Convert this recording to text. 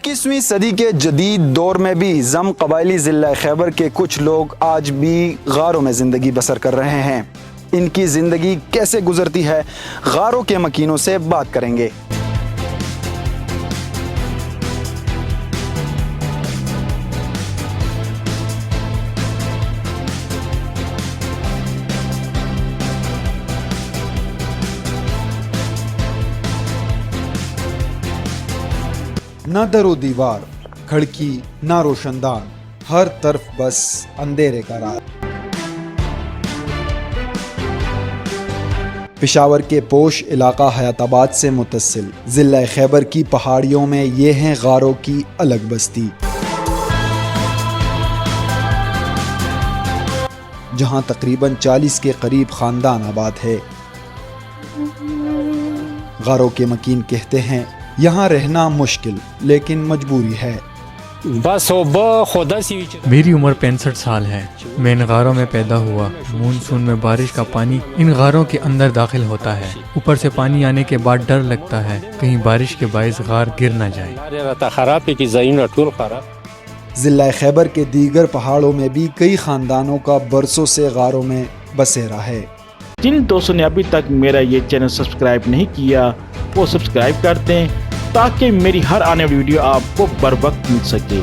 21वीं सदी के जदीद दौर में भी जम कबायली ज़िला खैबर के कुछ लोग आज भी गारों में ज़िंदगी बसर कर रहे हैं। इनकी ज़िंदगी कैसे गुजरती है, गारों के मकीनों से बात करेंगे। ना दरो दीवार, खिड़की, ना रोशनदान, हर तरफ बस अंधेरे का रात। पेशावर के पोश इलाका हयाताबाद से मुतसिल ज़िला खैबर की पहाड़ियों में ये हैं गारों की अलग बस्ती, जहां तकरीबन 40 के करीब ख़ानदान आबाद है। गारों के मकीन कहते हैं यहाँ रहना मुश्किल लेकिन मजबूरी है। मेरी उम्र 65 साल है। मैं इन गारों में पैदा हुआ। मानसून में बारिश का पानी इन गारों के अंदर दाखिल होता है। ऊपर से पानी आने के बाद डर लगता है कहीं बारिश के बायस गार गिर न जाए। ज़िला खैबर के दीगर पहाड़ों में भी कई खानदानों का बरसों से गारों में बसेरा है। जिन दोस्तों ने अभी तक मेरा ये चैनल सब्सक्राइब नहीं किया वो सब्सक्राइब कर दें ताकि मेरी हर आने वाली वीडियो आपको बर वक्त मिल सके।